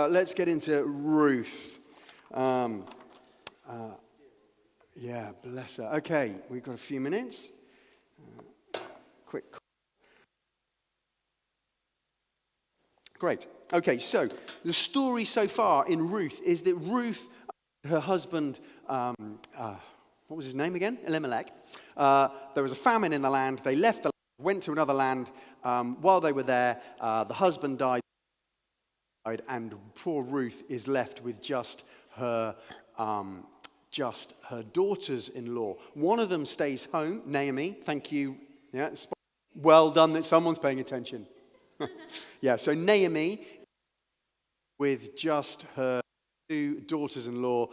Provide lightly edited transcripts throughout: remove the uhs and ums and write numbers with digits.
Let's get into Ruth. Yeah, bless her. Okay, we've got a few minutes. Quick. Great. Okay, so the story so far in Ruth is that Ruth, her husband, what was his name again? Elimelech. There was a famine in the land. They left the land, went to another land. While they were there, the husband died, and poor Ruth is left with just her daughters-in-law. One of them stays home, Naomi. Thank you. Yeah, well done that someone's paying attention. Yeah, so Naomi, with just her two daughters-in-law,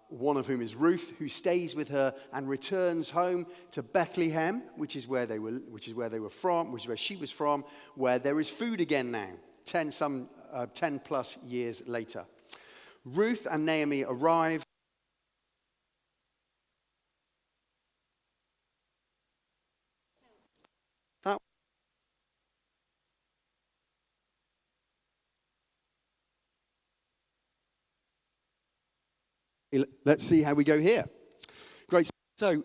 one of whom is Ruth, who stays with her and returns home to Bethlehem, which is where she was from, where there is food again now, 10 plus years later. Ruth and Naomi arrive. Let's see how we go here. Great. So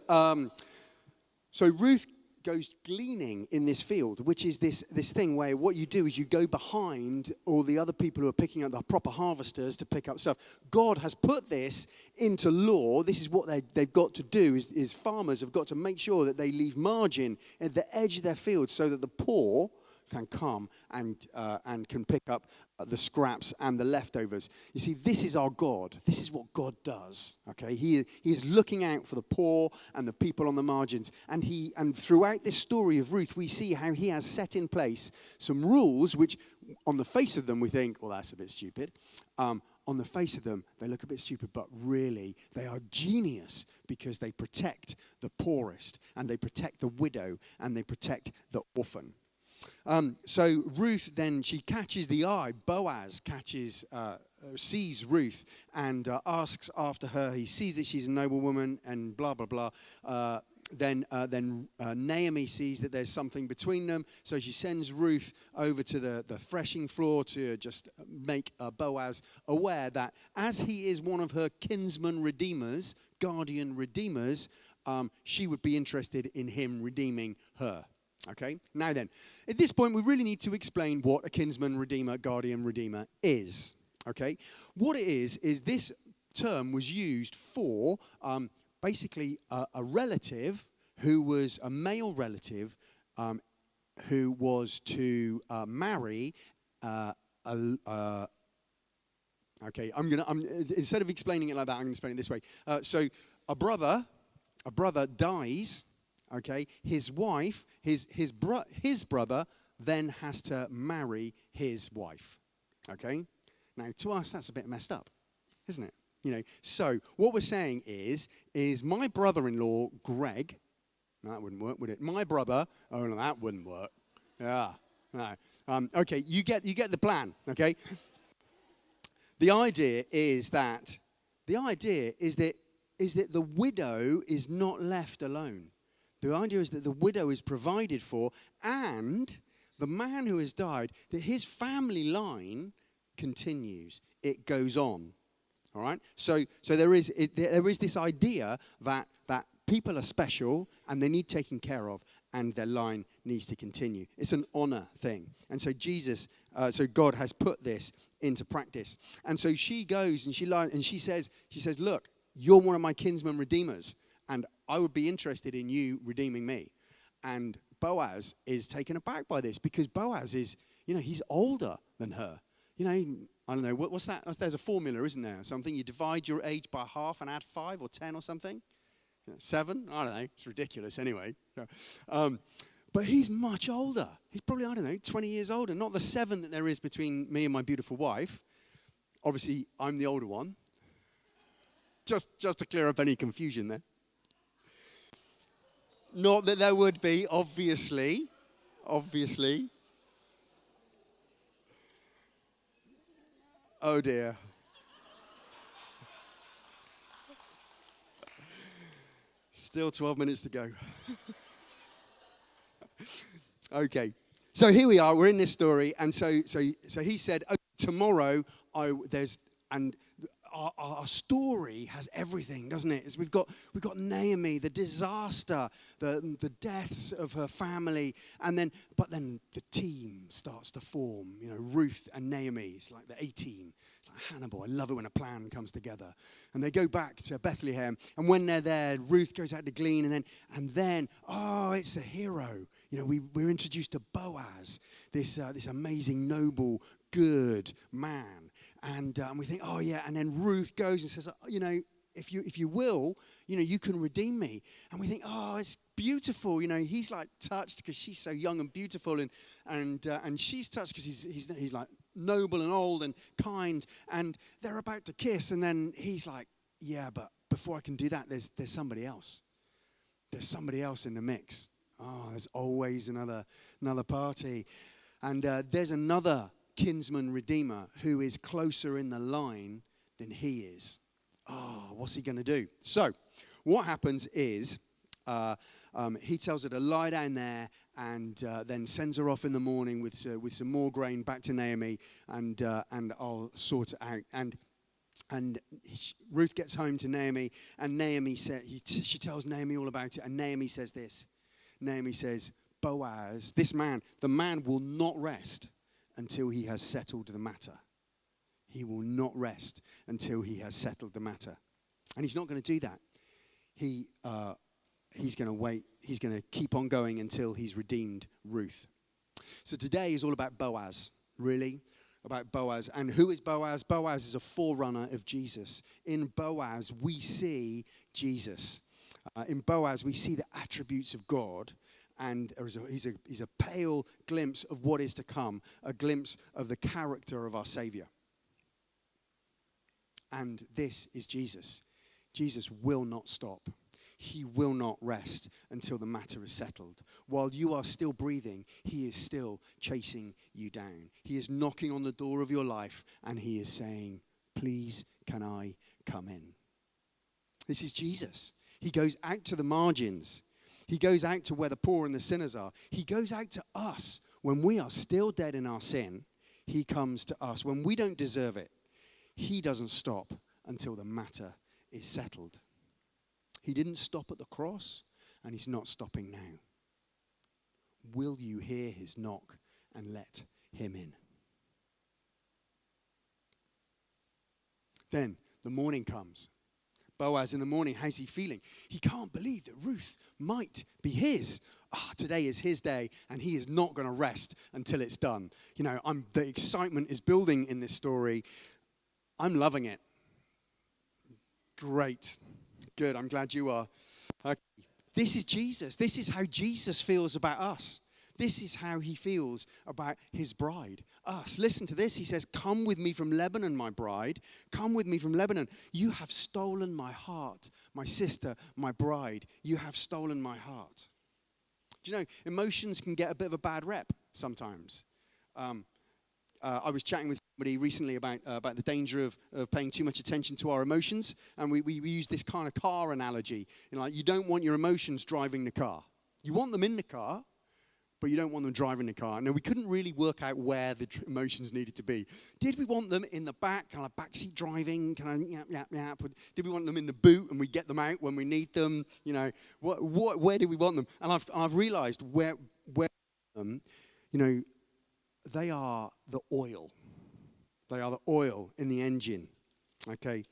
Ruth goes gleaning in this field, which is this thing where what you do is you go behind all the other people who are picking up the proper harvesters to pick up stuff. God has put this into law. This is what they've got to do, is farmers have got to make sure that they leave margin at the edge of their fields so that the poor can come and can pick up the scraps and the leftovers. You see, this is our God. This is what God does. Okay, He is looking out for the poor and the people on the margins. And throughout this story of Ruth, we see how He has set in place some rules which, on the face of them, we think, well, that's a bit stupid. On the face of them, they look a bit stupid, but really, they are genius because they protect the poorest, and they protect the widow, and they protect the orphan. So Ruth then, she catches the eye. Boaz sees Ruth and asks after her. He sees that she's a noble woman and blah, blah, blah. Then Naomi sees that there's something between them. So she sends Ruth over to the threshing floor to just make Boaz aware that as he is one of her kinsman redeemers, guardian redeemers, she would be interested in him redeeming her. Okay, now then, at this point, we really need to explain what a kinsman redeemer, guardian redeemer is. Okay, what it is this term was used for basically a relative who was a male relative who was to marry okay, instead of explaining it like that, I'm going to explain it this way. So a brother dies. Okay, his wife, his brother then has to marry his wife. Okay, now to us that's a bit messed up, isn't it? You know, so what we're saying is my brother-in-law Greg. No, that wouldn't work, would it? My brother. Oh no, that wouldn't work. Yeah, no. Okay, you get the plan. Okay. The idea is that the widow is not left alone. The idea is that the widow is provided for, and the man who has died, that his family line continues. It goes on. All right? So there is this idea that people are special and they need taken care of, and their line needs to continue. It's an honor thing. And so God has put this into practice. And so she goes and she says, look, you're one of my kinsman redeemers, and I would be interested in you redeeming me. And Boaz is taken aback by this because Boaz is, he's older than her. I don't know, what's that? There's a formula, isn't there? Something, you divide your age by half and add 5 or 10 or something. 7? I don't know. It's ridiculous anyway. But he's much older. He's probably, 20 years older. Not the 7 that there is between me and my beautiful wife. Obviously, I'm the older one. Just to clear up any confusion there. Not that there would be, obviously. Oh dear. Still 12 minutes to go. Okay. So here we are, we're in this story, and so he said, tomorrow, our story has everything, doesn't it? We've got Naomi, the disaster, the deaths of her family, but then the team starts to form. Ruth and Naomi, it's like the A-team. It's like Hannibal. I love it when a plan comes together. And they go back to Bethlehem, and when they're there, Ruth goes out to glean, and then it's a hero. We're introduced to Boaz, this amazing, noble, good man. And we think, oh yeah, and then Ruth goes and says, if you will, you can redeem me. And we think, oh, it's beautiful. He's like touched because she's so young and beautiful, and she's touched because he's like noble and old and kind. And they're about to kiss, and then he's like, yeah, but before I can do that, there's somebody else. There's somebody else in the mix. Oh, there's always another party, and there's another kinsman redeemer who is closer in the line than he is. Oh, what's he going to do? So what happens is he tells her to lie down there, and then sends her off in the morning with some more grain back to Naomi, and I'll sort it out. And Ruth gets home to Naomi, and she tells Naomi all about it, and Naomi says this. Naomi says, Boaz, the man will not rest until he has settled the matter. He will not rest until he has settled the matter. And he's not going to do that. He's going to wait. He's going to keep on going until he's redeemed Ruth. So today is all about Boaz, really, about Boaz. And who is Boaz? Boaz is a forerunner of Jesus. In Boaz, we see Jesus. In Boaz, we see the attributes of God. And he's a pale glimpse of what is to come, a glimpse of the character of our Savior. And this is Jesus. Jesus will not stop. He will not rest until the matter is settled. While you are still breathing, he is still chasing you down. He is knocking on the door of your life, and he is saying, please, can I come in? This is Jesus. He goes out to the margins. He goes out to where the poor and the sinners are. He goes out to us when we are still dead in our sin. He comes to us when we don't deserve it. He doesn't stop until the matter is settled. He didn't stop at the cross, and he's not stopping now. Will you hear his knock and let him in? Then the morning comes. Boaz in the morning, how's he feeling? He can't believe that Ruth might be his. Today is his day, and he is not going to rest until it's done. The excitement is building in this story. I'm loving it. Great. Good. I'm glad you are. Okay. This is Jesus. This is how Jesus feels about us. This is how he feels about his bride, us. Listen to this. He says, come with me from Lebanon, my bride. Come with me from Lebanon. You have stolen my heart, my sister, my bride. You have stolen my heart. Do you know, emotions can get a bit of a bad rep sometimes. I was chatting with somebody recently about the danger of paying too much attention to our emotions. And we use this kind of car analogy. You don't want your emotions driving the car. You want them in the car, but you don't want them driving the car. Now, we couldn't really work out where the emotions needed to be. Did we want them in the back, kind of backseat driving, Did we want them in the boot and we get them out when we need them? Where do we want them? And I've realized where them, they are the oil. They are the oil in the engine, okay?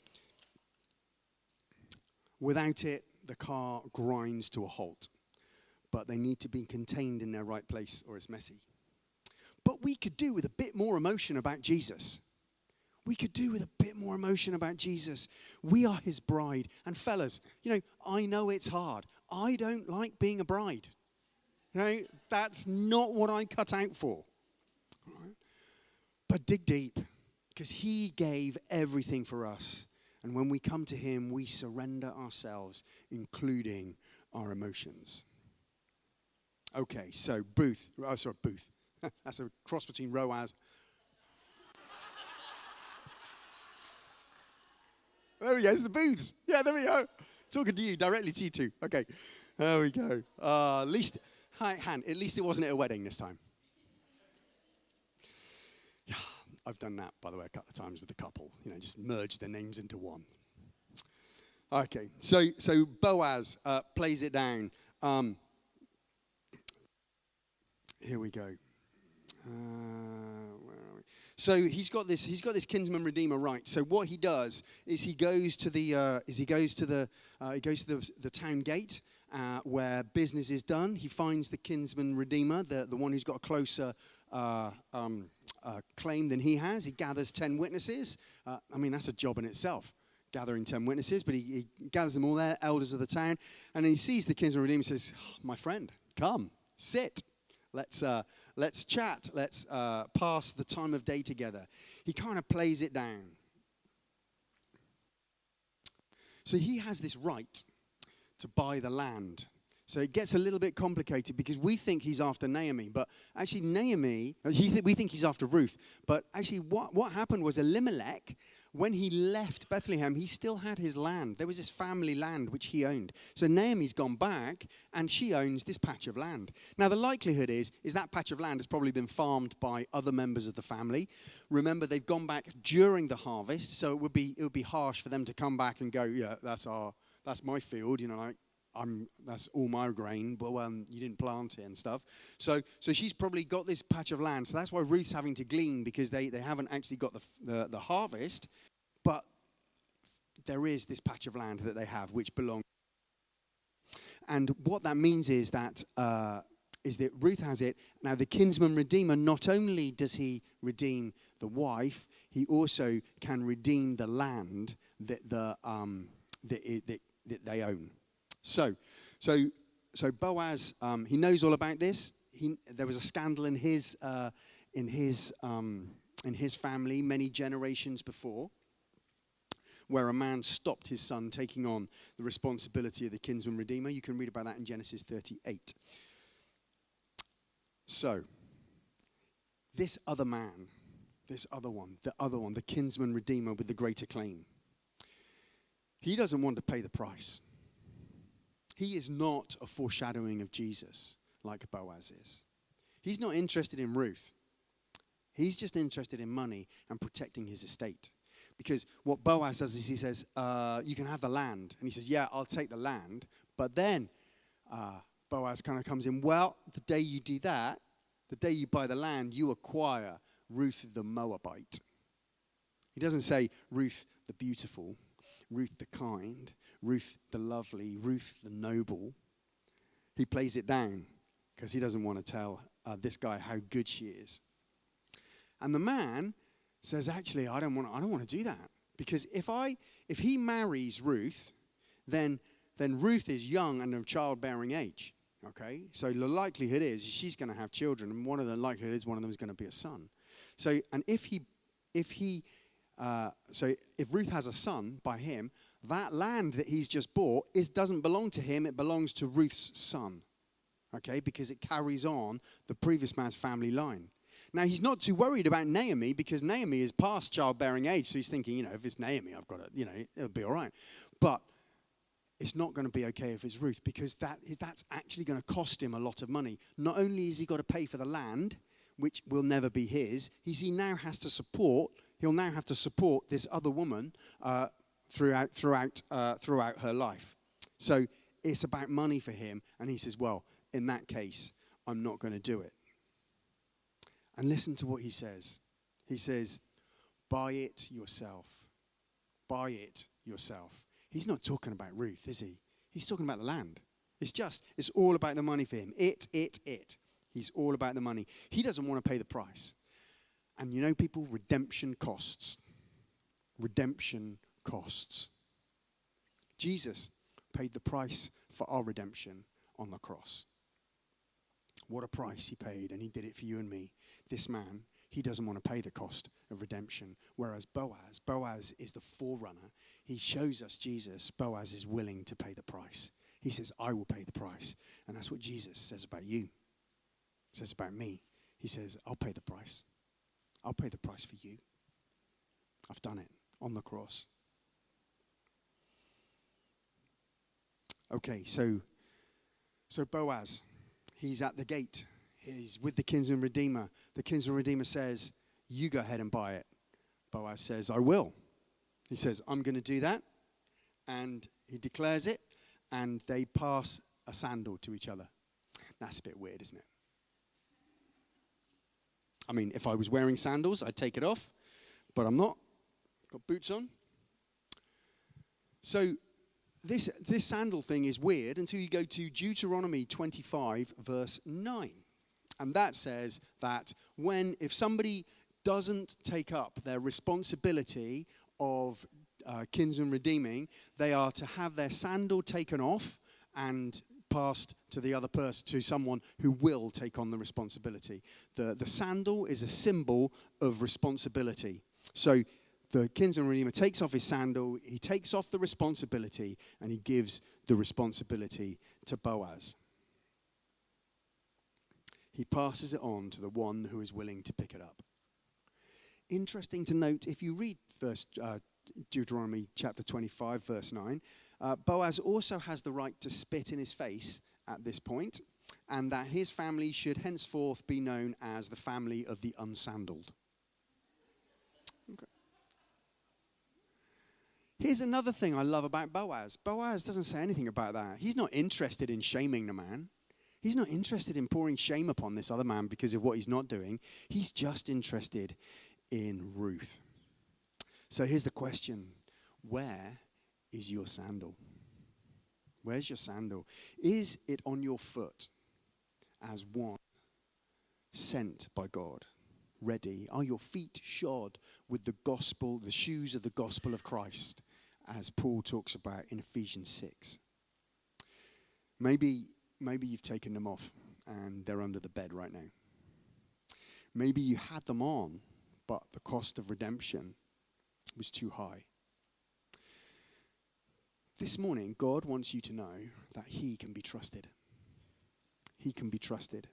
Without it, the car grinds to a halt. But they need to be contained in their right place or it's messy. But we could do with a bit more emotion about Jesus. We could do with a bit more emotion about Jesus. We are his bride. And fellas, I know it's hard. I don't like being a bride. That's not what I cut out for. Right? But dig deep, because he gave everything for us. And when we come to him, we surrender ourselves, including our emotions. Okay, so Booth. That's a cross between Roaz. There we go, it's the Booths. Yeah, there we go. Talking to you, directly to you two. Okay, there we go. At least it wasn't at a wedding this time. Yeah. I've done that, by the way, a couple of times with a couple. Just merge their names into one. Okay, so Boaz plays it down. Here we go. Where are we? So he's got this kinsman redeemer right. So what he does is he goes to the town gate where business is done. He finds the kinsman redeemer, the one who's got a closer claim than he has. He gathers 10 witnesses. That's a job in itself, gathering 10 witnesses. But he gathers them all there, elders of the town, and then he sees the kinsman redeemer and says, "My friend, come, sit. Let's chat. Let's pass the time of day together." He kind of plays it down. So he has this right to buy the land. So it gets a little bit complicated because we think he's after Naomi, but actually we think he's after Ruth. But actually what happened was Elimelech, when he left Bethlehem, he still had his land. There was this family land which he owned. So Naomi's gone back and she owns this patch of land. Now the likelihood is that patch of land has probably been farmed by other members of the family. Remember, they've gone back during the harvest, so it would be harsh for them to come back and go, "Yeah, that's my field," that's all my grain, but you didn't plant it and stuff. So she's probably got this patch of land. So that's why Ruth's having to glean, because they haven't actually got the harvest, but there is this patch of land that they have which belongs. And what that means is that Ruth has it. Now the kinsman redeemer, not only does he redeem the wife, he also can redeem the land that they own. So Boaz, he knows all about this. There was a scandal in his family many generations before, where a man stopped his son taking on the responsibility of the kinsman redeemer. You can read about that in Genesis 38. So this other man, the kinsman redeemer with the greater claim, he doesn't want to pay the price. He is not a foreshadowing of Jesus like Boaz is. He's not interested in Ruth. He's just interested in money and protecting his estate. Because what Boaz does is he says, "You can have the land." And he says, "Yeah, I'll take the land." But then Boaz kind of comes in, "Well, the day you do that, the day you buy the land, you acquire Ruth the Moabite." He doesn't say Ruth the beautiful, Ruth the kind, Ruth the lovely, Ruth the noble. He plays it down because he doesn't want to tell this guy how good she is. And the man says, "Actually, I don't want to do that, because if he marries Ruth, then Ruth is young and of childbearing age. Okay, so the likelihood is she's going to have children, and one of them is going to be a son. So, and if Ruth has a son by him, that land that he's just bought doesn't belong to him, it belongs to Ruth's son. Okay, because it carries on the previous man's family line. Now, he's not too worried about Naomi, because Naomi is past childbearing age, so he's thinking, if it's Naomi, I've got to, it'll be all right. But it's not going to be okay if it's Ruth, because that's actually going to cost him a lot of money. Not only has he got to pay for the land, which will never be his, he'll now have to support this other woman throughout her life. So it's about money for him, and he says, "Well, in that case, I'm not going to do it." And listen to what he says. He says, "Buy it yourself. Buy it yourself." He's not talking about Ruth, is he? He's talking about the land. It's all about the money for him. He's all about the money. He doesn't want to pay the price. And people, redemption costs. Redemption costs. Jesus paid the price for our redemption on the cross. What a price he paid, and he did it for you and me. This man, he doesn't want to pay the cost of redemption. Whereas Boaz is the forerunner. He shows us Jesus. Boaz is willing to pay the price. He says, "I will pay the price." And that's what Jesus says about you. Says about me. He says, "I'll pay the price. I'll pay the price for you. I've done it on the cross." Okay, so Boaz, he's at the gate. He's with the kinsman redeemer. The kinsman redeemer says, You go ahead and buy it. Boaz says, I will. He says, I'm going to do that. And he declares it, and they pass a sandal to each other. That's a bit weird, isn't it? I mean, if I was wearing sandals, I'd take it off, but I'm not. Got boots on. So this sandal thing is weird until you go to Deuteronomy 25, verse 9. And that says that if somebody doesn't take up their responsibility of kinsman redeeming, they are to have their sandal taken off and passed to the other person, to someone who will take on the responsibility. The sandal is a symbol of responsibility. So the kinsman redeemer takes off his sandal, he takes off the responsibility, and he gives the responsibility to Boaz. He passes it on to the one who is willing to pick it up. Interesting to note, if you read Deuteronomy chapter 25, verse 9, Boaz also has the right to spit in his face at this point, and that his family should henceforth be known as the family of the unsandaled. Okay. Here's another thing I love about Boaz. Boaz doesn't say anything about that. He's not interested in shaming the man. He's not interested in pouring shame upon this other man because of what he's not doing. He's just interested in Ruth. So here's the question. Where is your sandal? Where's your sandal? Is it on your foot as one sent by God? Ready? Are your feet shod with the gospel, the shoes of the gospel of Christ, as Paul talks about in Ephesians 6? Maybe you've taken them off and they're under the bed right now. Maybe you had them on, but the cost of redemption was too high. This morning, God wants you to know that he can be trusted. He can be trusted.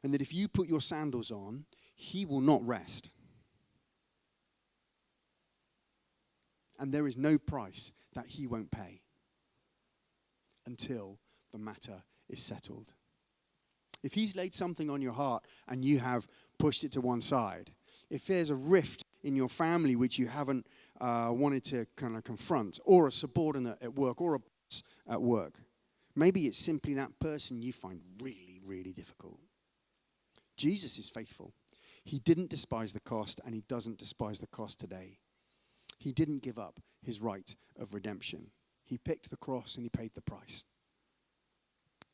And that if you put your sandals on, he will not rest. And there is no price that he won't pay until the matter is settled. If he's laid something on your heart and you have pushed it to one side, if there's a rift in your family which you haven't wanted to kind of confront, or a subordinate at work, or a boss at work, maybe it's simply that person you find really, really difficult. Jesus is faithful. He didn't despise the cost, and he doesn't despise the cost today. He didn't give up his right of redemption. He picked the cross and he paid the price.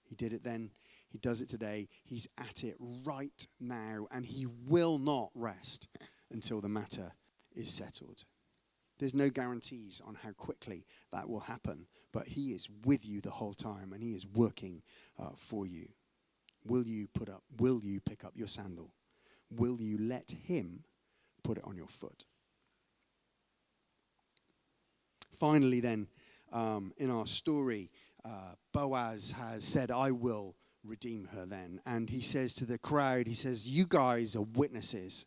He did it then. He does it today. He's at it right now, and he will not rest until the matter is settled. There's no guarantees on how quickly that will happen, but he is with you the whole time, and he is working for you. Will you pick up your sandal? Will you let him put it on your foot? Finally then, in our story, Boaz has said, I will redeem her then. And he says to the crowd, he says, you guys are witnesses.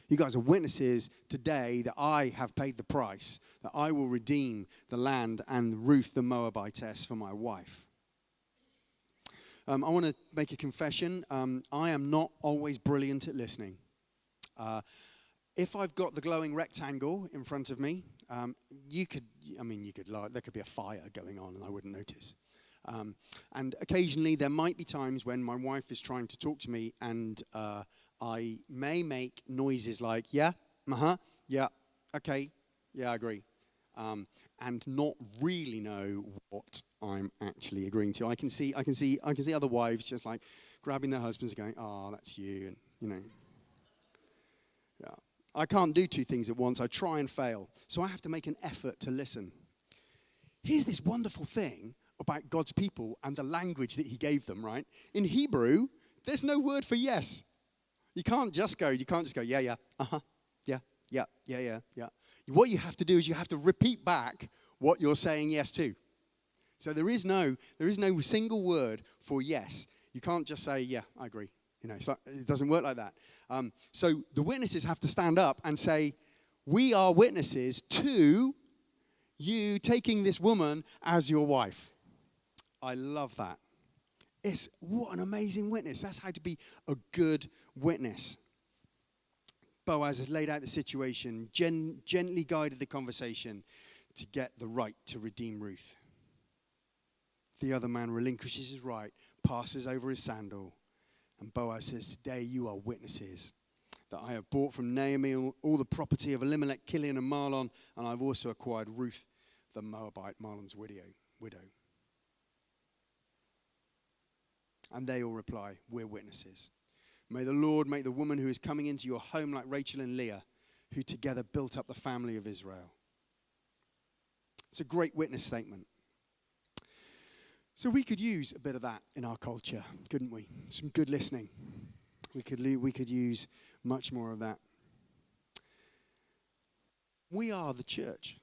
You guys are witnesses today that I have paid the price, that I will redeem the land and Ruth the Moabitess for my wife. I want to make a confession. I am not always brilliant at listening. If I've got the glowing rectangle in front of me, there could be a fire going on and I wouldn't notice. And occasionally there might be times when my wife is trying to talk to me and I may make noises like, yeah, yeah, okay, yeah, I agree. And not really know what I'm actually agreeing to. I can see other wives just like grabbing their husbands and going, oh, that's you, and yeah. I can't do two things at once. I try and fail. So I have to make an effort to listen. Here's this wonderful thing about God's people and the language that he gave them, right? In Hebrew, there's no word for yes. You can't just go, yeah, uh-huh, yeah. What you have to do is you have to repeat back what you're saying yes to. So there is no single word for yes. You can't just say, yeah, I agree. So it doesn't work like that. So the witnesses have to stand up and say, we are witnesses to you taking this woman as your wife. I love that. What an amazing witness. That's how to be a good witness. Boaz has laid out the situation, gently guided the conversation to get the right to redeem Ruth. The other man relinquishes his right, passes over his sandal, and Boaz says, today you are witnesses that I have bought from Naomi all the property of Elimelech, Kilion, and Mahlon, and I've also acquired Ruth the Moabite, Mahlon's widow. And they all reply, we're witnesses. May the Lord make the woman who is coming into your home like Rachel and Leah, who together built up the family of Israel. It's a great witness statement. So we could use a bit of that in our culture, couldn't we? Some good listening. We could use much more of that. We are the church.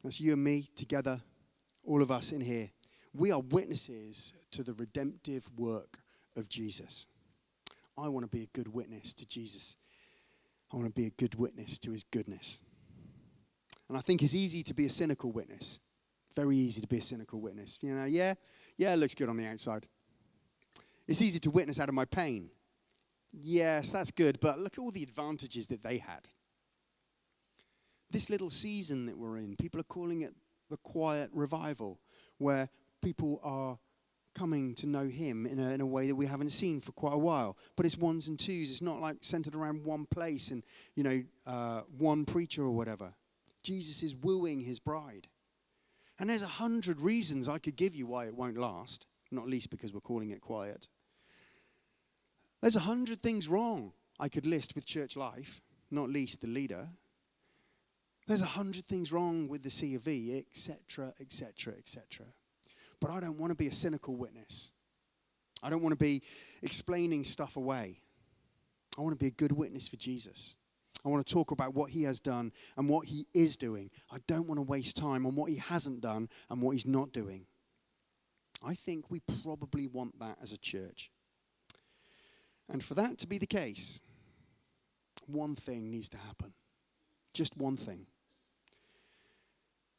That's you and me together, all of us in here. We are witnesses to the redemptive work of Jesus. I want to be a good witness to Jesus. I want to be a good witness to his goodness. And I think it's easy to be a cynical witness. Very easy to be a cynical witness. You know, yeah, it looks good on the outside. It's easy to witness out of my pain. Yes, that's good, but look at all the advantages that they had. This little season that we're in, people are calling it the quiet revival, where people are coming to know him in a way that we haven't seen for quite a while. But it's ones and twos. It's not like centered around one place and, one preacher or whatever. Jesus is wooing his bride. And there's 100 reasons I could give you why it won't last, not least because we're calling it quiet. There's 100 things wrong I could list with church life, not least the leader. There's 100 things wrong with the C of E, etc., etc., etc. But I don't want to be a cynical witness. I don't want to be explaining stuff away. I want to be a good witness for Jesus. I want to talk about what he has done and what he is doing. I don't want to waste time on what he hasn't done and what he's not doing. I think we probably want that as a church. And for that to be the case, one thing needs to happen. Just one thing.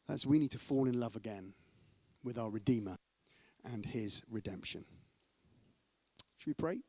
That's we need to fall in love again with our Redeemer and his redemption. Should we pray?